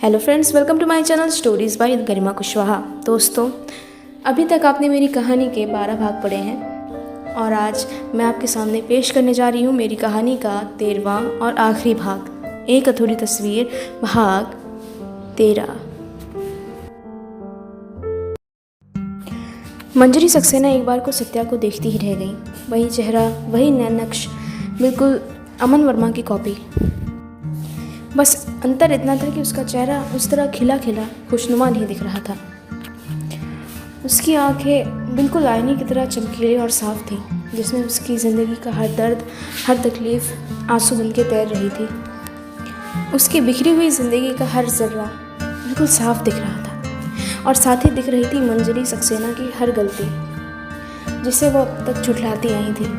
Hello friends, welcome to my channel stories by Garima Kushwaha. दोस्तों, अभी तक आपने मेरी कहानी के 12 भाग पढ़े हैं और आज मैं आपके सामने पेश करने जा रही हूँ मेरी कहानी का 13वां और आखिरी भाग, एक अधूरी तस्वीर, भाग 13। मंजरी सक्सेना एक बार को सत्या को देखती ही रह गई। वही चेहरा, वही नैन नक्श, बिल्कुल अमन वर्मा की कॉपी। बस अंतर इतना था कि उसका चेहरा उस तरह खिला खिला खुशनुमा नहीं दिख रहा था। उसकी आंखें बिल्कुल आईने की तरह चमकीली और साफ थी, जिसमें उसकी ज़िंदगी का हर दर्द, हर तकलीफ़ आंसू बन के तैर रही थी। उसकी बिखरी हुई ज़िंदगी का हर जर्रा बिल्कुल साफ दिख रहा था और साथ ही दिख रही थी मंजरी सक्सेना की हर गलती, जिसे वो अब तक झुठलाती आई थी।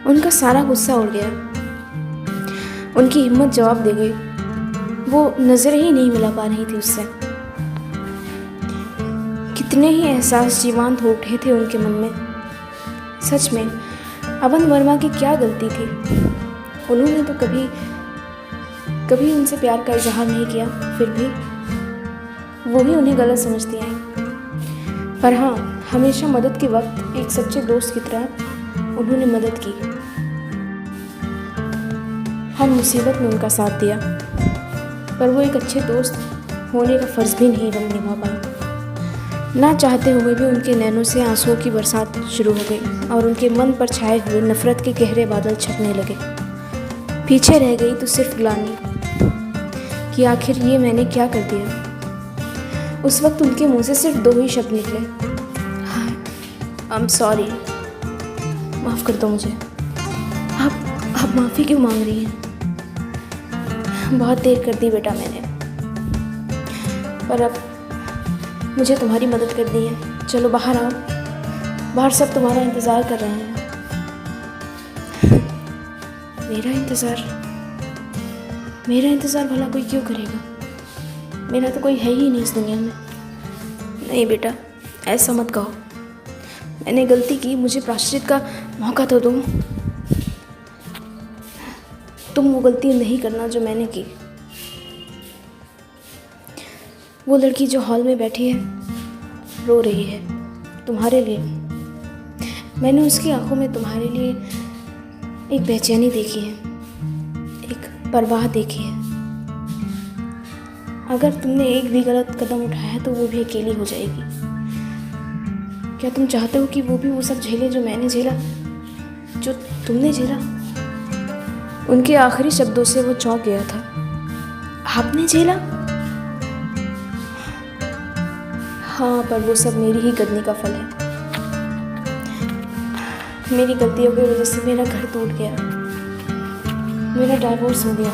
उनका सारा गुस्सा उड़ गया, उनकी हिम्मत जवाब दे गई। वो नज़र ही नहीं मिला पा रही थी उससे। कितने ही एहसास जीवंत हो उठे थे उनके मन में। सच में अमन वर्मा की क्या गलती थी? उन्होंने तो कभी उनसे प्यार का इजहार नहीं किया, फिर भी वो भी उन्हें गलत समझती आई। पर हाँ, हमेशा मदद के वक्त एक सच्चे दोस्त की तरह उन्होंने मदद की, हर मुसीबत में उनका साथ दिया। पर वो एक अच्छे दोस्त होने का फ़र्ज़ भी नहीं निभा पाई। ना चाहते हुए भी उनके नैनों से आंसुओं की बरसात शुरू हो गई और उनके मन पर छाए हुए नफ़रत के गहरे बादल छटने लगे। पीछे रह गई तो सिर्फ ग्लानि कि आखिर ये मैंने क्या कर दिया। उस वक्त उनके मुंह से सिर्फ 2 ही शब्द निकले, आई एम सॉरी, माफ़ कर दो मुझे। आप माफ़ी क्यों मांग रही हैं? बहुत देर कर दी बेटा मैंने, पर अब मुझे तुम्हारी मदद करनी है। चलो बाहर आओ, बाहर सब तुम्हारा इंतज़ार कर रहे हैं। मेरा इंतज़ार भला कोई क्यों करेगा? मेरा तो कोई है ही नहीं इस दुनिया में। नहीं बेटा, ऐसा मत कहो। मैंने गलती की, मुझे प्रायश्चित का मौका तो दो। तुम वो गलती नहीं करना जो मैंने की। वो लड़की जो हॉल में बैठी है, रो रही है तुम्हारे लिए। मैंने उसकी आंखों में तुम्हारे लिए एक बेचैनी देखी है, एक परवाह देखी है। अगर तुमने एक भी गलत कदम उठाया है तो वो भी अकेली हो जाएगी। क्या तुम चाहते हो कि वो भी वो सब झेले जो मैंने झेला, जो तुमने झेला? उनके आखिरी शब्दों से वो चौंक गया था। आपने झेला? हाँ, पर वो सब मेरी ही करनी का फल है। मेरी गलतियों की वजह से मेरा घर टूट गया, मेरा डाइवोर्स हो गया,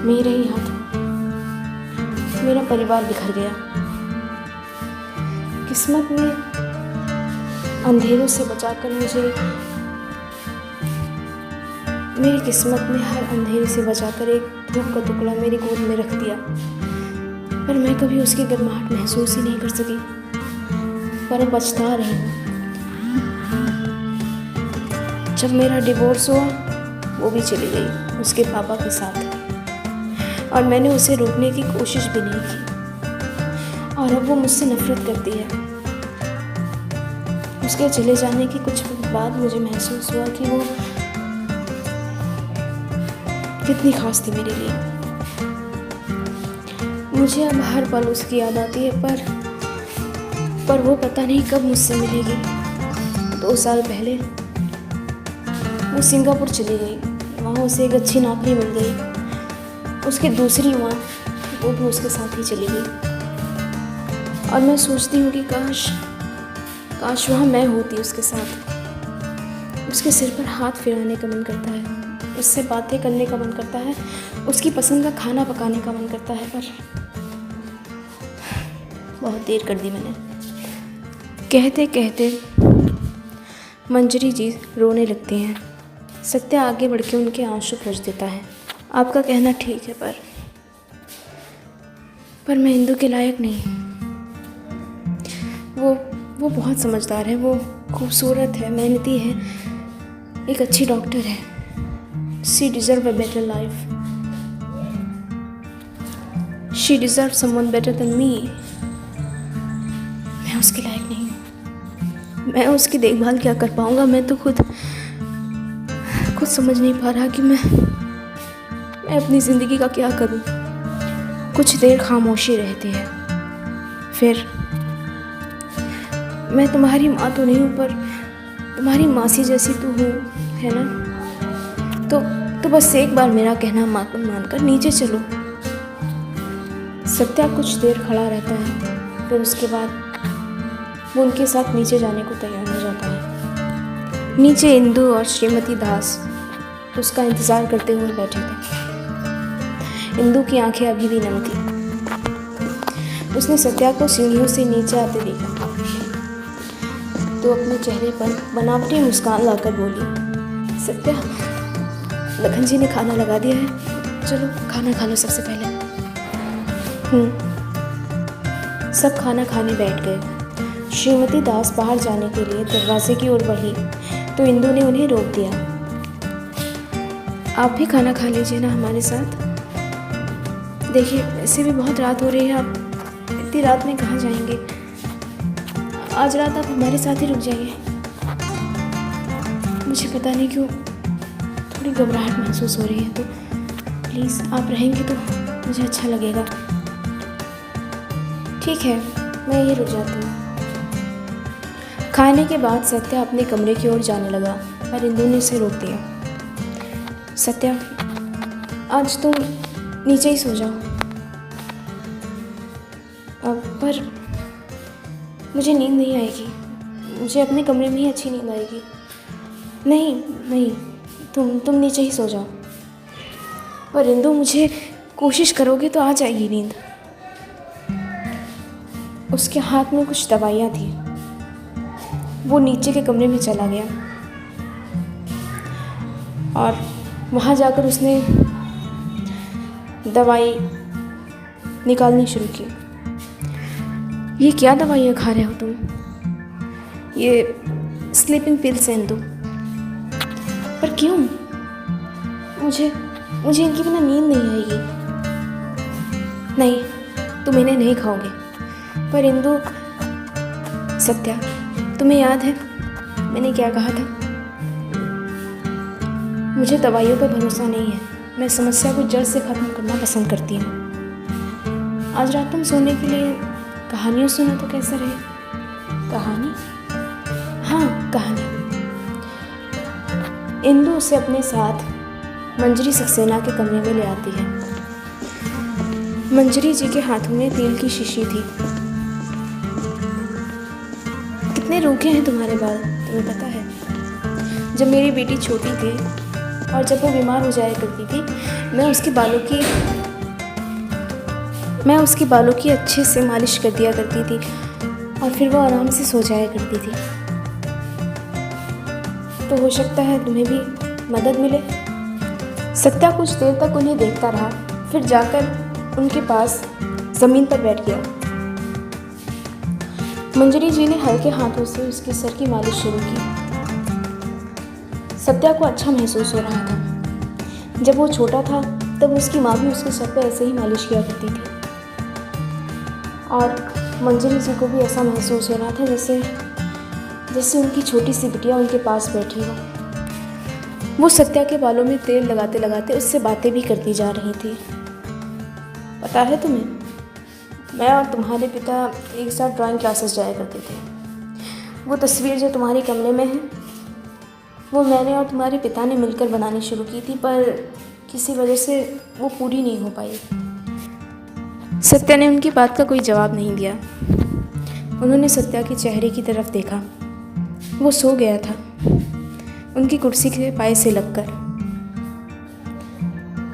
मेरे ही हाथ मेरा परिवार बिखर गया। किस्मत ने अंधेरों से बचाकर मेरी किस्मत में हर अंधेरे से बचाकर एक धूप का टुकड़ा मेरी गोद में रख दिया, पर मैं कभी उसकी गर्माहट महसूस ही नहीं कर सकी। पर अब पछता रही हूँ। जब मेरा डिवोर्स हुआ, वो भी चली गई उसके पापा के साथ, और मैंने उसे रोकने की कोशिश भी नहीं की, और अब वो मुझसे नफरत करती है। उसके चले जाने के कुछ वक्त बाद मुझे महसूस हुआ कि वो कितनी खास थी मेरे लिए। मुझे अब हर पल उसकी याद आती है, पर वो पता नहीं कब मुझसे मिलेगी। 2 साल पहले वो सिंगापुर चली गई, वहाँ उसे एक अच्छी नौकरी मिल गई। उसकी दूसरी माँ, वो भी उसके साथ ही चली गई, और मैं सोचती हूँ कि काश वहाँ मैं होती उसके साथ। उसके सिर पर हाथ फिराने का मन करता है, उससे बातें करने का मन करता है, उसकी पसंद का खाना पकाने का मन करता है, पर बहुत देर कर दी मैंने। कहते कहते मंजरी जी रोने लगती हैं। सत्या आगे बढ़ के उनके आंसू पोंछ देता है। आपका कहना ठीक है, पर मैं इंदु के लायक नहीं। वो बहुत समझदार है, वो खूबसूरत है, मेहनती है, एक अच्छी डॉक्टर है। She deserve a better life. She deserve someone better than me. मैं उसके लायक नहीं हूँ। मैं उसकी देखभाल क्या कर पाऊँगा? मैं तो खुद समझ नहीं पा रहा कि मैं अपनी ज़िंदगी का क्या करूँ। कुछ देर खामोशी रहती है, फिर मैं तुम्हारी माँ तो नहीं हूँ, पर तुम्हारी मासी जैसी तो हूँ, है ना? तो बस एक बार मेरा कहना मानकर नीचे चलो। सत्या कुछ देर खड़ा रहता है, फिर उसके बाद वो उनके साथ नीचे जाने को तैयार हो जाता है। नीचे इंदु और श्रीमती दास उसका इंतज़ार करते हुए बैठे थे। इंदु की आंखें अभी भी नम थी। उसने सत्या को सीढ़ियों से नीचे आते देखा तो अपने चेहरे पर बनावटी मुस्कान लाकर बोली, सत्या, लखन जी ने खाना लगा दिया है, चलो खाना खा लो सबसे पहले। सब खाना खाने बैठ गए। श्रीमती दास बाहर जाने के लिए दरवाजे की ओर बढ़ी तो इंदु ने उन्हें रोक दिया। आप भी खाना खा लीजिए ना हमारे साथ। देखिए वैसे भी बहुत रात हो रही है, आप इतनी रात में कहाँ जाएंगे? आज रात आप हमारे साथ ही रुक जाइए। मुझे पता नहीं क्यों थोड़ी घबराहट महसूस हो रही है, तो प्लीज़ आप रहेंगे तो मुझे अच्छा लगेगा। ठीक है, मैं यहीं रुक जाती हूँ। खाने के बाद सत्या अपने कमरे की ओर जाने लगा, पर इंदु ने उसे रोक दिया। सत्या, आज तुम नीचे ही सो जाओ। पर मुझे नींद नहीं आएगी, मुझे अपने कमरे में ही अच्छी नींद आएगी। नहीं, तुम नीचे ही सो जाओ। पर इंदु, मुझे कोशिश करोगे तो आ जाएगी नींद। उसके हाथ में कुछ दवाइयाँ थी। वो नीचे के कमरे में चला गया और वहाँ जाकर उसने दवाई निकालनी शुरू की। ये क्या दवाइयाँ खा रहे हो तुम? ये स्लीपिंग पिल्स हैं इंदु। पर क्यों? मुझे इनके बिना नींद नहीं आएगी। नहीं, तुम इन्हें नहीं खाओगे। पर इंदु, सत्या, तुम्हें याद है मैंने क्या कहा था? मुझे दवाइयों पर भरोसा नहीं है। मैं समस्या को जड़ से ख़त्म करना पसंद करती हूँ। आज रात तुम सोने के लिए कहानियाँ सुनो तो कैसा रहे? कहानी? हाँ, कहानी। इंदु उसे अपने साथ मंजरी सक्सेना के कमरे में ले आती है। मंजरी जी के हाथों में तेल की शीशी थी। कितने रूखे हैं तुम्हारे बाल, तुम्हें पता है? जब मेरी बेटी छोटी थी और जब वो बीमार हो जाया करती थी, मैं उसके बालों की अच्छे से मालिश कर दिया करती थी और फिर वो आराम से सो जाया करती थी। तो हो सकता है तुम्हें भी मदद मिले। सत्या कुछ देर तक उन्हें देखता रहा, फिर जाकर उनके पास ज़मीन पर बैठ गया। मंजरी जी ने हल्के हाथों से उसके सर की मालिश शुरू की। सत्या को अच्छा महसूस हो रहा था। जब वो छोटा था तब उसकी माँ भी उसके सर पर ऐसे ही मालिश किया करती थी और मंजरी जी को भी ऐसा महसूस हो रहा था जैसे उनकी छोटी सी बिटिया उनके पास बैठी हो। वो सत्या के बालों में तेल लगाते लगाते उससे बातें भी करती जा रही थी। पता है तुम्हें, मैं और तुम्हारे पिता एक साथ ड्राइंग क्लासेस जाया करते थे। वो तस्वीर जो तुम्हारे कमरे में है, वो मैंने और तुम्हारे पिता ने मिलकर बनानी शुरू की थी, पर किसी वजह से वो पूरी नहीं हो पाई। सत्या ने उनकी बात का कोई जवाब नहीं दिया। उन्होंने सत्या के चेहरे की तरफ देखा। वो सो गया था, उनकी कुर्सी के पाए से लगकर।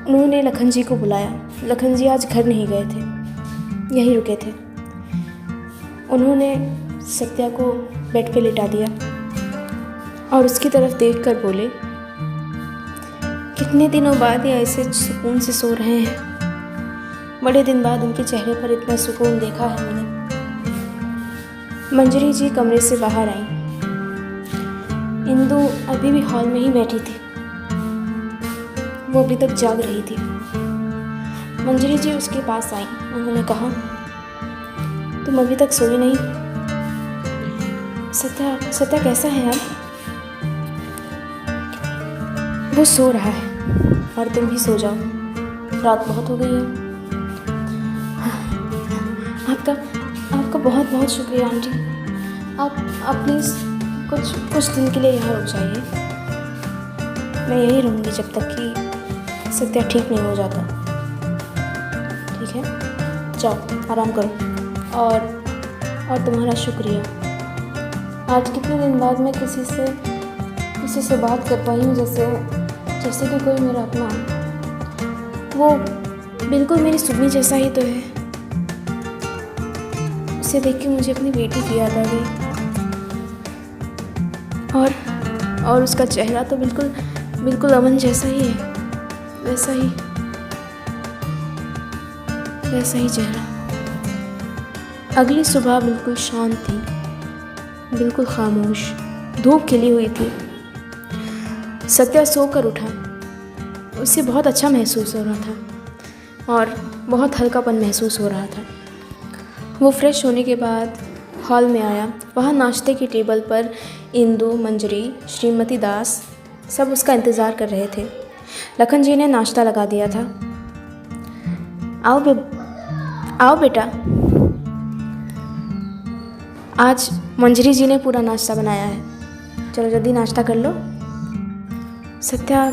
उन्होंने लखन जी को बुलाया। लखन जी आज घर नहीं गए थे, यहीं रुके थे। उन्होंने सत्या को बेड पे लिटा दिया और उसकी तरफ देखकर बोले, कितने दिनों बाद ये ऐसे सुकून से सो रहे हैं। बड़े दिन बाद उनके चेहरे पर इतना सुकून देखा है मैंने। मंजरी जी कमरे से बाहर आई। इंदु अभी भी हॉल में ही बैठी थी। वो अभी तक जाग रही थी। मंजरी जी उसके पास आई। उन्होंने कहा, तुम अभी तक सोई नहीं? सत्या सत्या कैसा है यार? वो सो रहा है और तुम भी सो जाओ, रात बहुत हो गई है। आपका आपका बहुत बहुत शुक्रिया आंटी। आप प्लीज़ कुछ दिन के लिए यहाँ रुक जाइए। मैं यहीं रहूँगी जब तक कि सत्या ठीक नहीं हो जाता। ठीक है, जाओ आराम करो। और तुम्हारा शुक्रिया। आज कितने दिन बाद मैं किसी से बात कर पाई हूँ, जैसे कि कोई मेरा अपना। वो बिल्कुल मेरी सुम्मी जैसा ही तो है। उसे देख के मुझे अपनी बेटी की याद आ गई। और उसका चेहरा तो बिल्कुल अमन जैसा ही है। वैसा ही चेहरा। अगली सुबह बिल्कुल शांत थी, बिल्कुल खामोश। धूप खिली हुई थी। सत्या सोकर उठा। उसे बहुत अच्छा महसूस हो रहा था और बहुत हल्कापन महसूस हो रहा था। वो फ्रेश होने के बाद हॉल में आया। वहाँ नाश्ते की टेबल पर इंदु, मंजरी, श्रीमती दास सब उसका इंतज़ार कर रहे थे। लखन जी ने नाश्ता लगा दिया था। आओ बेटा। आज मंजरी जी ने पूरा नाश्ता बनाया है। चलो जल्दी नाश्ता कर लो। सत्या,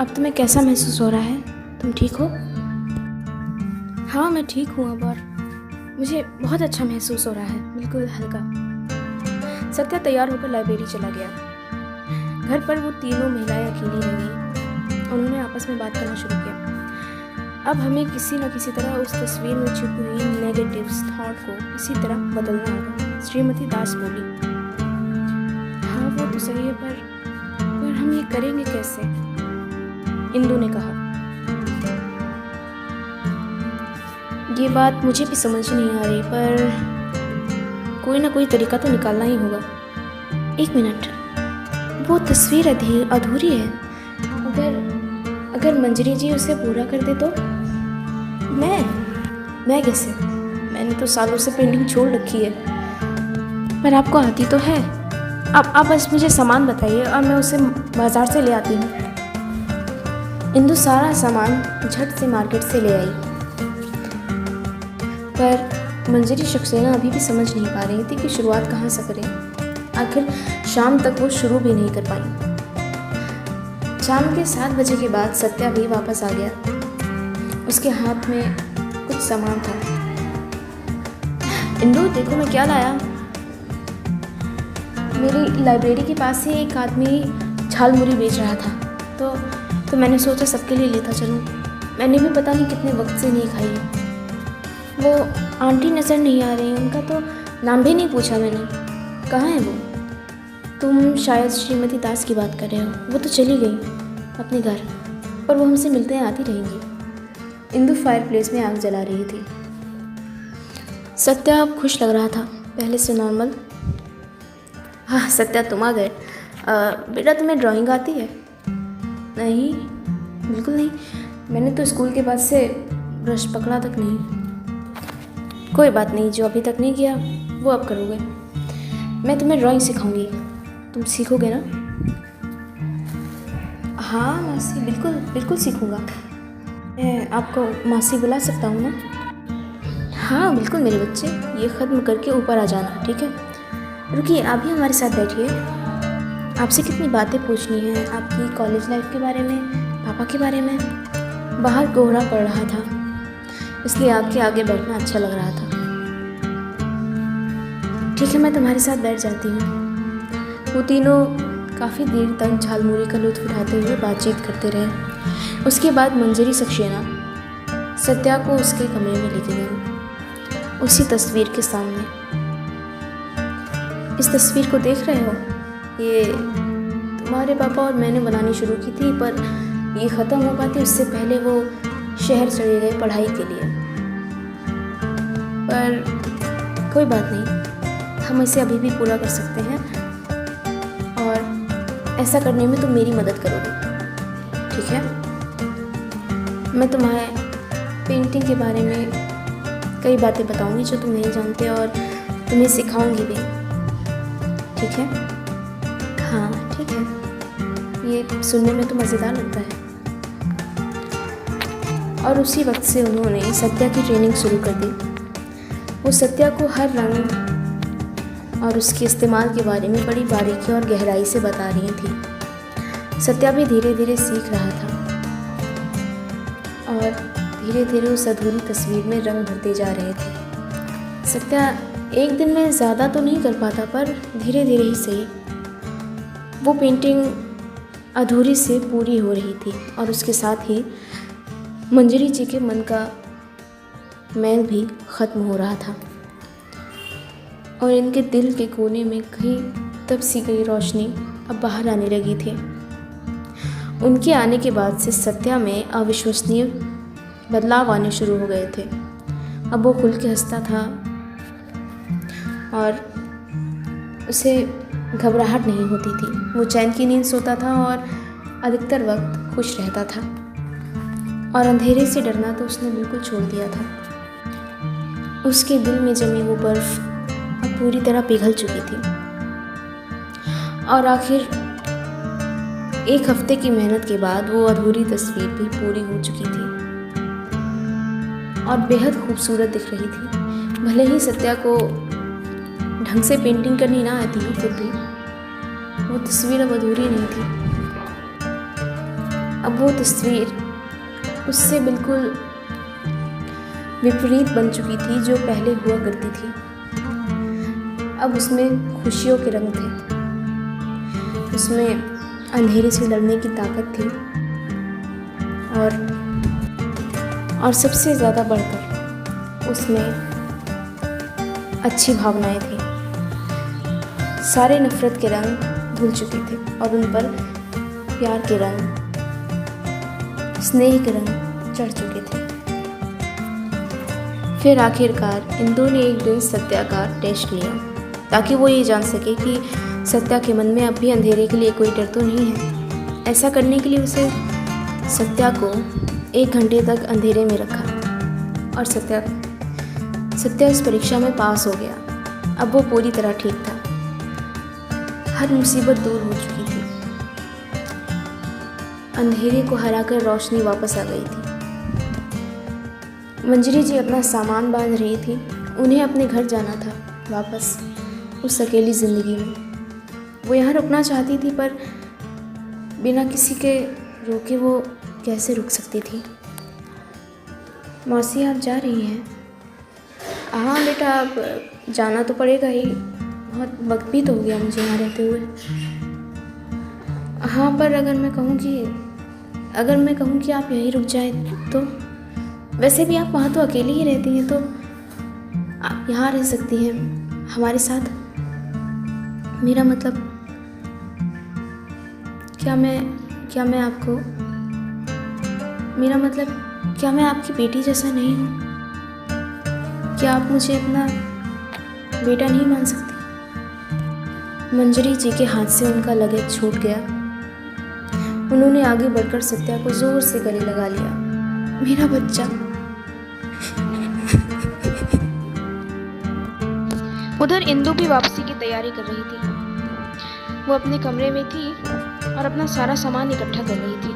अब तुम्हें कैसा महसूस हो रहा है? तुम ठीक हो? हाँ, मैं ठीक हूँ अब, और मुझे बहुत अच्छा महसूस हो रहा है, बिल्कुल हल्का। सत्या तैयार होकर लाइब्रेरी चला गया। घर पर वो तीनों महिलाएं अकेली रह गईं। उन्होंने आपस में बात करना शुरू किया। अब हमें किसी न किसी तरह उस तस्वीर में छुपी हुई नेगेटिव थॉट को किसी तरह बदलना होगा। श्रीमती दास बोली। हाँ, वो तो सही है, पर हम ये करेंगे कैसे? इंदु ने कहा। ये बात मुझे भी समझ नहीं आ रही, पर कोई ना कोई तरीका तो निकालना ही होगा। एक मिनट, वो तस्वीर अधूरी है। अगर मंजरी जी उसे पूरा कर दे तो? मैं कैसे? मैंने तो सालों से पेंटिंग छोड़ रखी है। पर आपको आती तो है। आप बस मुझे सामान बताइए और मैं उसे बाजार से ले आती हूँ। इंदु सारा सामान झट से मार्केट से ले आई। पर मंजरी सक्सेना अभी भी समझ नहीं पा रही थी कि शुरुआत कहाँ से करें। आखिर शाम तक वो शुरू भी नहीं कर पाई। शाम के 7 बजे के बाद सत्या भी वापस आ गया। उसके हाथ में कुछ सामान था। इंदु, देखो मैं क्या लाया। मेरी लाइब्रेरी के पास ही एक आदमी झालमुरी बेच रहा था, तो मैंने सोचा सबके लिए लेता चलूँ। मैंने भी पता नहीं कितने वक्त से नहीं खाई है। वो आंटी नज़र नहीं आ रही, उनका तो नाम भी नहीं पूछा मैंने। कहाँ है वो? तुम शायद श्रीमती दास की बात कर रहे हो। वो तो चली गई अपने घर, पर वो हमसे मिलते आती रहेंगी। इंदु फायरप्लेस में आग जला रही थी। सत्या अब खुश लग रहा था, पहले से नॉर्मल। हाँ सत्या, तुम आ गए। बेटा, तुम्हें ड्राइंग आती है? नहीं, बिल्कुल नहीं। मैंने तो स्कूल के बाद से ब्रश पकड़ा तक नहीं। कोई बात नहीं, जो अभी तक नहीं किया वो अब करोगे। मैं तुम्हें ड्राइंग सिखाऊंगी, तुम सीखोगे ना? हाँ मासी, बिल्कुल सीखूँगा। मैं आपको मासी बुला सकता हूँ ना? हाँ बिल्कुल मेरे बच्चे, ये ख़त्म करके ऊपर आ जाना, ठीक है? रुकिए, आप भी हमारे साथ बैठिए। आपसे कितनी बातें पूछनी है, आपकी कॉलेज लाइफ के बारे में, पापा के बारे में। बाहर कोहरा पड़ रहा था, इसलिए आपके आगे बैठना अच्छा लग रहा था। ठीक है, मैं तुम्हारे साथ बैठ जाती हूँ। वो तीनों काफ़ी देर तक झालमुरी का लुत्फ़ उठाते हुए बातचीत करते रहे। उसके बाद मंजरी सक्सेना सत्या को उसके कमरे में लेके गई, उसी तस्वीर के सामने। इस तस्वीर को देख रहे हो? ये तुम्हारे पापा और मैंने बनानी शुरू की थी, पर ये ख़त्म हो पाती उससे पहले वो शहर चले गए पढ़ाई के लिए। पर कोई बात नहीं, हम इसे अभी भी पूरा कर सकते हैं, और ऐसा करने में तुम मेरी मदद करोगे, ठीक है? मैं पेंटिंग के बारे में कई बातें बताऊंगी जो तुम नहीं जानते और तुम्हें सिखाऊंगी भी। ठीक है? हाँ ठीक है, ये सुनने में तो मज़ेदार लगता है। और उसी वक्त से उन्होंने सत्या की ट्रेनिंग शुरू कर दी। वो सत्या को हर रंग और उसके इस्तेमाल के बारे में बड़ी बारीकी और गहराई से बता रही थी। सत्या भी धीरे धीरे सीख रहा था और धीरे धीरे उस अधूरी तस्वीर में रंग भरते जा रहे थे। सत्या एक दिन में ज़्यादा तो नहीं कर पाता, पर धीरे धीरे ही सही वो पेंटिंग अधूरी से पूरी हो रही थी और उसके साथ ही मंजरी जी के मन का मैल भी ख़त्म हो रहा था और इनके दिल के कोने में कहीं तब सी गई रोशनी अब बाहर आने लगी थी। उनके आने के बाद से सत्या में अविश्वसनीय बदलाव आने शुरू हो गए थे। अब वो खुल के हंसता था और उसे घबराहट नहीं होती थी। वो चैन की नींद सोता था और अधिकतर वक्त खुश रहता था और अंधेरे से डरना तो उसने बिल्कुल छोड़ दिया था। उसके दिल में जमी वो बर्फ अब पूरी तरह पिघल चुकी थी और आखिर एक हफ्ते की मेहनत के बाद वो अधूरी तस्वीर भी पूरी हो चुकी थी और बेहद खूबसूरत दिख रही थी। भले ही सत्या को ढंग से पेंटिंग करनी ना आती हो, फिर भी वो तस्वीर अब अधूरी नहीं थी। अब वो तस्वीर उससे बिल्कुल विपरीत बन चुकी थी जो पहले हुआ करती थी। अब उसमें खुशियों के रंग थे, उसमें अंधेरे से लड़ने की ताकत थी और सबसे ज़्यादा बढ़कर उसमें अच्छी भावनाएं थी। सारे नफ़रत के रंग धुल चुके थे और उन पर प्यार के रंग, स्नेह के रंग चढ़ चुके थे। फिर आखिरकार इंदु ने एक दिन सत्या का टेस्ट लिया ताकि वो ये जान सके कि सत्या के मन में अब भी अंधेरे के लिए कोई डर तो नहीं है। ऐसा करने के लिए उसे सत्या को 1 घंटे तक अंधेरे में रखा और सत्या इस परीक्षा में पास हो गया। अब वो पूरी तरह ठीक था, हर मुसीबत दूर हो चुकी थी, अंधेरे को हराकर रोशनी वापस आ गई थी। मंजरी जी अपना सामान बांध रही थी। उन्हें अपने घर जाना था वापस उस अकेली ज़िंदगी में। वो यहाँ रुकना चाहती थी पर बिना किसी के रोके वो कैसे रुक सकती थी। मौसी आप जा रही हैं? हाँ बेटा, अब जाना तो पड़ेगा ही, बहुत वक्त भी तो हो गया मुझे यहाँ रहते हुए। हाँ पर अगर मैं कहूँ कि आप यहीं रुक जाए तो? वैसे भी आप वहाँ तो अकेली ही रहती हैं, तो आप यहाँ रह सकती हैं हमारे साथ। मेरा मतलब क्या मैं आपकी बेटी जैसा नहीं हूँ? क्या आप मुझे अपना बेटा नहीं मान सकती? मंजरी जी के हाथ से उनका लगेज छूट गया। उन्होंने आगे बढ़कर सत्या को जोर से गले लगा लिया। मेरा बच्चा। उधर इंदु भी वापसी की तैयारी कर रही थी। वो अपने कमरे में थी और अपना सारा सामान इकट्ठा कर रही थी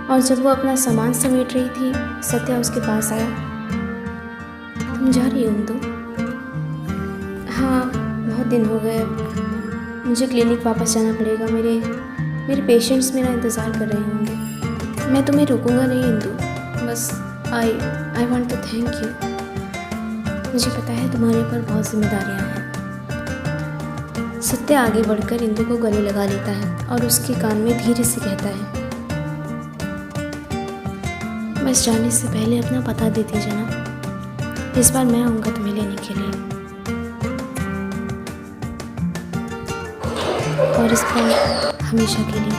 और जब वो अपना सामान समेट रही थी, सत्या उसके पास आया। तुम जा रही हो इंदु? हाँ, बहुत दिन हो गए, मुझे क्लिनिक वापस जाना पड़ेगा। मेरे पेशेंट्स मेरा इंतज़ार कर रहे होंगे। मैं तुम्हें रोकूंगा नहीं इंदु, बस I want to thank you. मुझे पता है तुम्हारे पर बहुत जिम्मेदारियाँ हैं। सत्या आगे बढ़कर इंदु को गले लगा लेता है और उसके कान में धीरे से कहता है, बस जाने से पहले अपना पता दे दीजिए ना, इस बार मैं आऊँगा तुम्हें लेने के लिए, और इस बार हमेशा के लिए।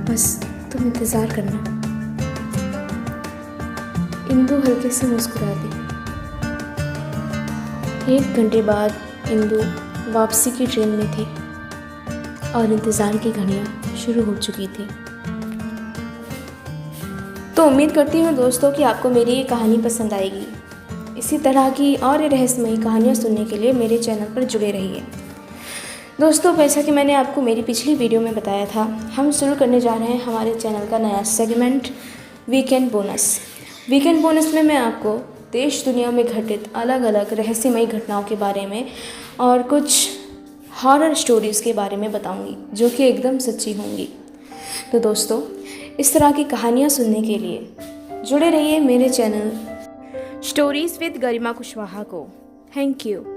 बस तुम इंतज़ार करना। इंदु हल्के से मुस्कुरा दी। 1 घंटे बाद इंदु वापसी की ट्रेन में थी और इंतज़ार की घड़ियाँ शुरू हो चुकी थी। तो उम्मीद करती हूँ दोस्तों कि आपको मेरी ये कहानी पसंद आएगी। इसी तरह की और रहस्यमयी कहानियाँ सुनने के लिए मेरे चैनल पर जुड़े रहिए। दोस्तों, जैसा कि मैंने आपको मेरी पिछली वीडियो में बताया था, हम शुरू करने जा रहे हैं हमारे चैनल का नया segment weekend bonus. Weekend bonus में मैं आपको देश दुनिया में घटित अलग अलग रहस्यमयी घटनाओं के बारे में और कुछ हॉरर स्टोरीज़ के बारे में बताऊंगी जो कि एकदम सच्ची होंगी। तो दोस्तों, इस तरह की कहानियाँ सुनने के लिए जुड़े रहिए मेरे चैनल स्टोरीज़ विद गरिमा कुशवाहा को। Thank you.